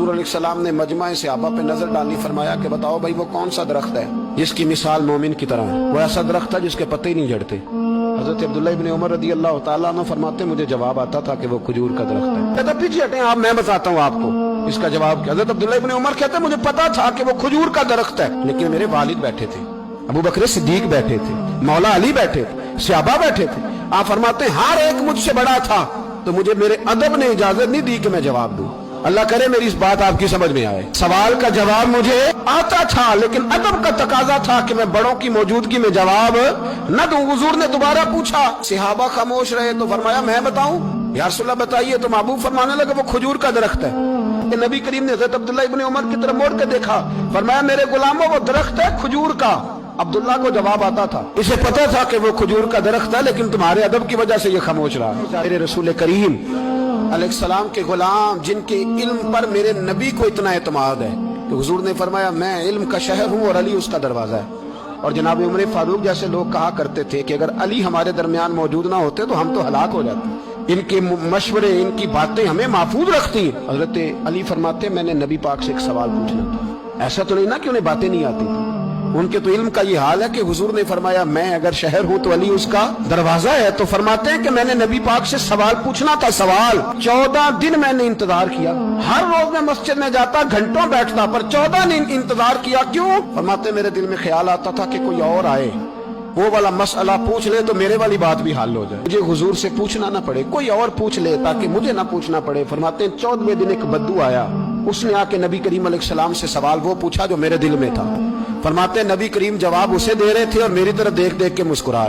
हुजूर अलैहिस्सलाम ने मजमा सहाबा पे नजर डाली, फरमाया कि बताओ भाई वो कौन सा दरख्त है जिसकी मिसाल मोमिन की तरह है। वो ऐसा दरख्त है जिसके पत्ते ही नहीं झड़ते। हजरत अब्दुल्ला इब्न उमर रदी अल्लाह तआला अन्हु फरमाते मुझे जवाब आता था कि वो खजूर का दरख्त है। कहता पीछे हटें आप, मैं बताता हूँ आपको इसका जवाब। हजरत अब्दुल्ला इब्न उमर कहते मुझे पता था कि वो खजूर का दरख्त है, लेकिन मेरे वालिद बैठे थे, अबू बकर सिद्दीक बैठे थे, मौला अली बैठे थे, सहाबा बैठे थे। आप फरमाते हर एक मुझसे बड़ा था, तो मुझे मेरे अदब ने इजाजत नहीं दी कि मैं जवाब दूं। अल्लाह करे मेरी इस बात आपकी समझ में आए। सवाल का जवाब मुझे आता था, लेकिन अदब का तकाजा था कि मैं बड़ों की मौजूदगी में जवाब न दूं। हुजूर ने दोबारा पूछा, सहाबा खामोश रहे, तो फरमाया मैं बताऊं? या रसूलल्लाह बताइए। तो महबूब फरमाने लगे वो खजूर का दरख्त है। नबी करीम ने हज़रत अब्दुल्ला इब्न उमर की तरफ मोड़ कर देखा, फरमाया मेरे गुलामों वो दरख्त है खजूर का। अब्दुल्ला को जवाब आता था, इसे पता था कि वो खजूर का दरख्त है, लेकिन तुम्हारे अदब की वजह से ये खामोश रहा। मेरे रसूल करीम अलैहिस्सलाम के गुलाम जिनके इल्म पर मेरे नबी को इतना एतमाद है कि हुजूर ने फरमाया मैं इल्म का शहर हूँ और अली उसका दरवाजा है। और जनाब उमर फारूक जैसे लोग कहा करते थे कि अगर अली हमारे दरमियान मौजूद ना होते तो हम तो हलाक हो जाते। इनके मशवरे, इनकी बातें हमें महफूज रखती हैं। हजरत अली फरमाते मैंने नबी पाक से एक सवाल पूछना था। ऐसा तो नहीं ना कि उन्हें बातें नहीं आती थी, उनके तो इल्म का ये हाल है कि हुजूर ने फरमाया मैं अगर शहर हूं तो अली उसका दरवाजा है। तो फरमाते हैं कि मैंने नबी पाक से सवाल पूछना था। सवाल 14 दिन मैंने इंतजार किया। हर रोज मैं मस्जिद में जाता, घंटों बैठता, पर 14 दिन इंतजार किया। क्यों? फरमाते मेरे दिल में ख्याल आता था कि कोई और आए, वो वाला मसला पूछ ले तो मेरे वाली बात भी हल हो जाए, मुझे हुजूर से पूछना ना पड़े, कोई और पूछ ले ताकि मुझे ना पूछना पड़े। फरमाते हैं 14वें दिन एक बद्दू आया, उसने आके नबी करीम अलैहिस्सलाम से सवाल वो पूछा जो मेरे दिल में था। फरमाते हैं नबी करीम जवाब उसे दे रहे थे और मेरी तरफ देख देख के मुस्कुरा